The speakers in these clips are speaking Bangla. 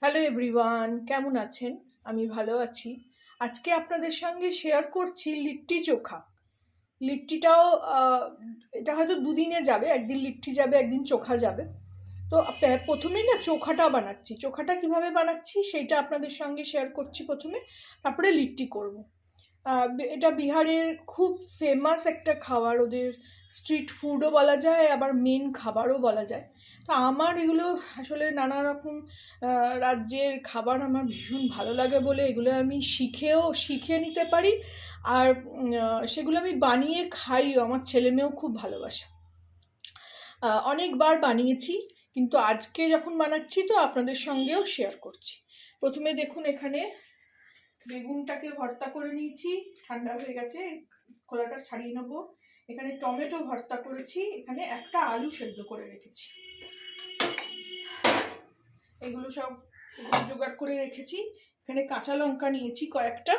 হ্যালো এভরিওয়ান, কেমন আছেন? আমি ভালো আছি। আজকে আপনাদের সঙ্গে শেয়ার করছি লিট্টি চোখা। লিট্টিটাও এটা হয়তো দুদিনে যাবে, একদিন লিট্টি যাবে, একদিন চোখা যাবে। তো প্রথমেই না চোখাটা বানাচ্ছি। চোখাটা কিভাবে বানাচ্ছি সেইটা আপনাদের সঙ্গে শেয়ার করছি প্রথমে, তারপরে লিট্টি করব। এটা বিহারের খুব ফেমাস একটা খাবার, ওদের স্ট্রিট ফুডও বলা যায়, আবার মেন খাবারও বলা যায়। তো আমার এগুলো আসলে নানা রকম রাজ্যের খাবার আমার ভীষণ ভালো লাগে বলে এগুলো আমি শিখে নিতে পারি। আর সেগুলো আমি বানিয়ে খাইও, আমার ছেলে মেয়েও খুব ভালোবাসে। অনেকবার বানিয়েছি, কিন্তু আজকে যখন বানাচ্ছি তো আপনাদের সঙ্গেও শেয়ার করছি। প্রথমে দেখুন, এখানে বেগুনটাকে ভর্তা করে নিয়েছি, ঠান্ডা হয়ে গেছে, খোলাটা ছাড়িয়ে নেবো। এখানে টমেটো ভর্তা করেছি, এখানে একটা আলু সেদ্ধ করে রেখেছি। এগুলো সব জোগাড় করে রেখেছি। এখানে কাঁচা লঙ্কা নিয়েছি কয়েকটা,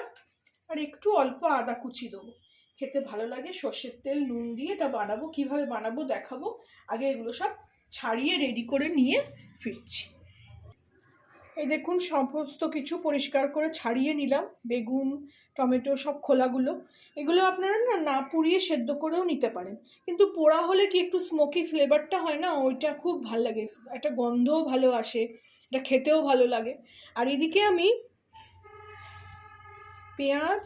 আর একটু অল্প আদা কুচি দেবো। খেতে ভালো লাগে, সর্ষের তেল নুন দিয়ে এটা বানাবো। কিভাবে বানাবো দেখাবো। আগে এগুলো সব ছাড়িয়ে রেডি করে নিয়ে ফিরছি। এই দেখুন, সমস্ত কিছু পরিষ্কার করে ছাড়িয়ে নিলাম, বেগুন টমেটো সব খোলাগুলো। এগুলো আপনারা না পুড়িয়ে সেদ্ধ করেও নিতে পারেন, কিন্তু পোড়া হলে কি একটু স্মোকি ফ্লেভারটা হয় না, ওইটা খুব ভালো লাগে, একটা গন্ধও ভালো আসে, এটা খেতেও ভালো লাগে। আর এদিকে আমি পেঁয়াজ,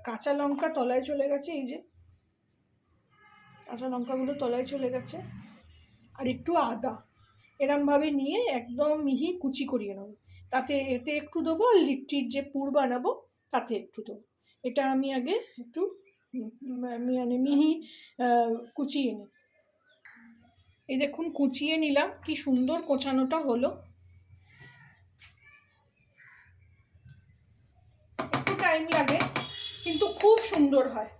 কাঁচা লঙ্কা তলায় চলে গেছে, এই যে কাঁচা লঙ্কাগুলো তলায় চলে গেছে, আর একটু আদা এরমভাবে নিয়ে একদম মিহি কুচি করিয়ে নেবো। এতে একটু দেবো, আর লিট্টির যে পুর বানাবো তাতে একটু দেবো। এটা আমি আগে একটু মানে মিহি কুচিয়ে নিই। এই দেখুন, কুচিয়ে নিলাম, কি সুন্দর কোচানোটা হলো। একটু টাইম লাগে, কিন্তু খুব সুন্দর হয়।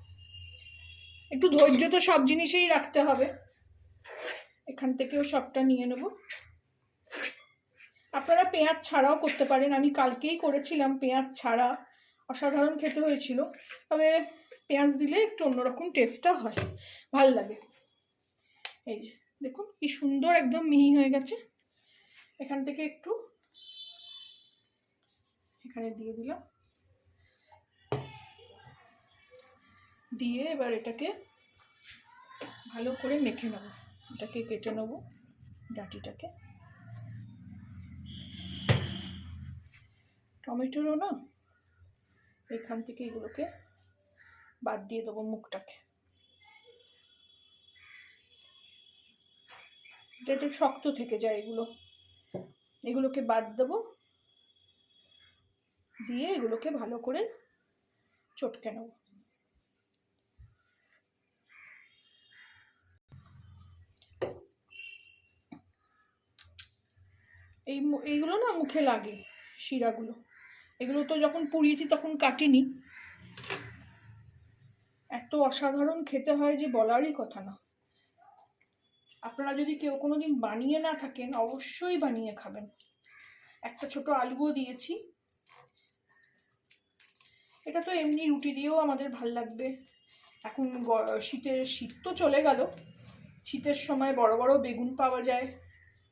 একটু ধৈর্য তো সব জিনিসেই রাখতে হবে। এখান থেকেও সবটা নিয়ে নেব। আপনারা পেঁয়াজ ছাড়াও করতে পারেন, আমি কালকেই করেছিলাম পেঁয়াজ ছাড়া, অসাধারণ খেতে হয়েছিল। তবে পেঁয়াজ দিলে একটু অন্যরকম টেস্টটা হয়, ভাল লাগে। এই যে দেখুন কি সুন্দর একদম মিহি হয়ে গেছে। এখান থেকে একটু এখানে দিয়ে দিলাম, দিয়ে এবার এটাকে ভালো করে মেখে নেব। এটাকে কেটে নেব, ডাঁটিটাকে। টমেটোরও না এখান থেকে এগুলোকে বাদ দিয়ে দেবো, মুখটাকে, যাতে শক্ত থেকে যায় এগুলোকে বাদ দেবো। দিয়ে এগুলোকে ভালো করে চটকে নেব। এইগুলো না মুখে লাগে, শিরাগুলো। এগুলো তো যখন পুড়িয়েছি তখন কাটিনি। এত অসাধারণ খেতে হয় যে বলারই কথা না। আপনারা যদি কেউ কোনোদিন বানিয়ে না থাকেন, অবশ্যই বানিয়ে খাবেন। একটা ছোট আলুও দিয়েছি। এটা তো এমনি রুটি দিয়েও আমাদের ভাল লাগবে। এখন শীত তো চলে গেল, শীতের সময় বড় বড় বেগুন পাওয়া যায়,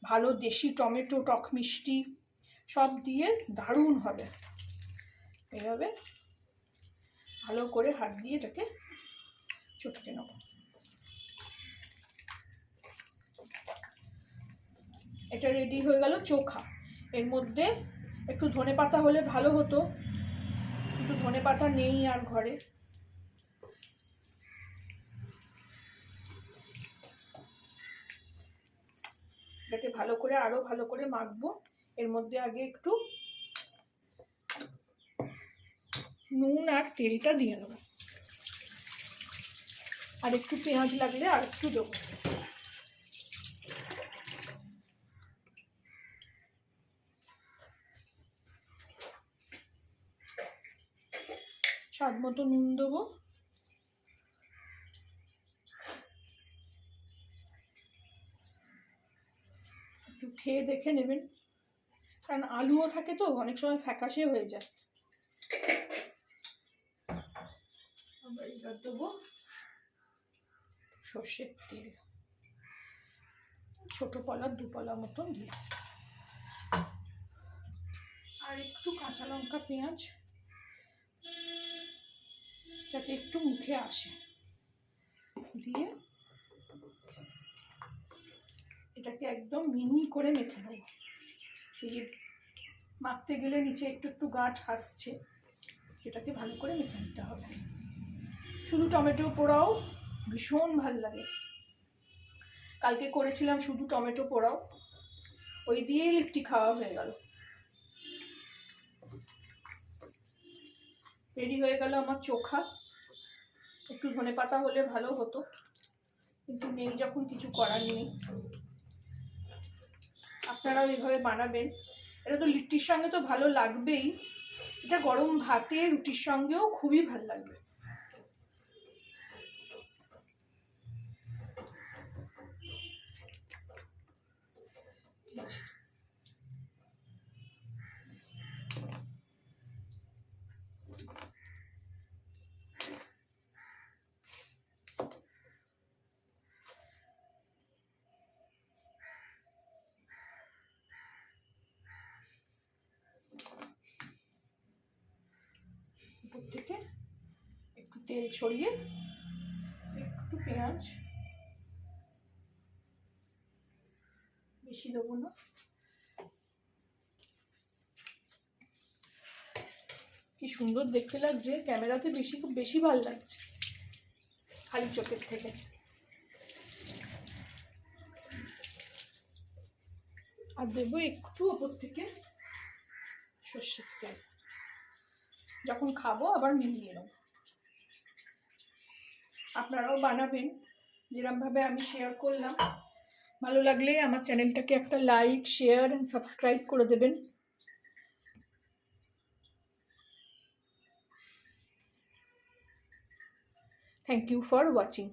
ভালো দেশি টমেটো, টক মিষ্টি সব দিয়ে দারুণ হবে। এভাবে ভালো করে হাত দিয়ে এটাকে চটকে নেব। এটা রেডি হয়ে গেল চোখা। এর মধ্যে একটু ধনেপাতা হলে ভালো হতো, কিন্তু ধনেপাতা নেই আর ঘরে। এটাকে ভালো করে আরো ভালো করে মাখবো। এর মধ্যে আগে একটু নুন আর তেলটা দিয়ে নেব, আর একটু পেঁয়াজ লাগলে আর একটু দেবো। স্বাদ মতো নুন দেবো। একটু খেয়ে দেখে নেবেন, কারণ আলুও থাকে তো অনেক সময় ফ্যাকাশে হয়ে যায়। এবার দেবো সর্ষের তেল, ছোট পলা 2 পলা মতন দিয়ে। কাঁচা লঙ্কা পেঁয়াজ যাতে একটু মুখে আসে, দিয়ে এটাকে একদম মিহি করে মেখে নেব। এই যে মাখতে গেলে নিচে একটু একটু গাঁট আসছে, সেটাকে ভালো করে মেখে নিতে হবে। শুধু টমেটো পোড়াও ভীষণ ভাল লাগে। কালকে করেছিলাম শুধু টমেটো পোড়াও, ওই দিয়েই লিট্টি খাওয়া হয়ে গেল। রেডি হয়ে গেল আমার চোখা। একটু ধনেপাতা হলে ভালো হতো, কিন্তু নেই যখন কিছু করার নেই। আপনারাও এইভাবে বানাবেন। এটা তো লিট্টির সঙ্গে তো ভালো লাগবেই, এটা গরম ভাতে রুটির সঙ্গেও খুবই ভালো লাগবে। উপর থেকে একটু তেল ছড়িয়ে একটু পেঁয়াজ, বেশি দেবো না। কি সুন্দর দেখতে লাগছে, ক্যামেরাতে খুব বেশি ভালো লাগছে খালি চোখের থেকে। আর দেবো একটু ওপর থেকে সর্ষের তেল, যখন খাবো আবার মিলিয়ে নেব। আপনারাও বানাবেন যেরকমভাবে আমি শেয়ার করলাম। ভালো লাগলে আমার চ্যানেলটাকে একটা লাইক, শেয়ার অ্যান্ড সাবস্ক্রাইব করে দেবেন। Thank you for watching.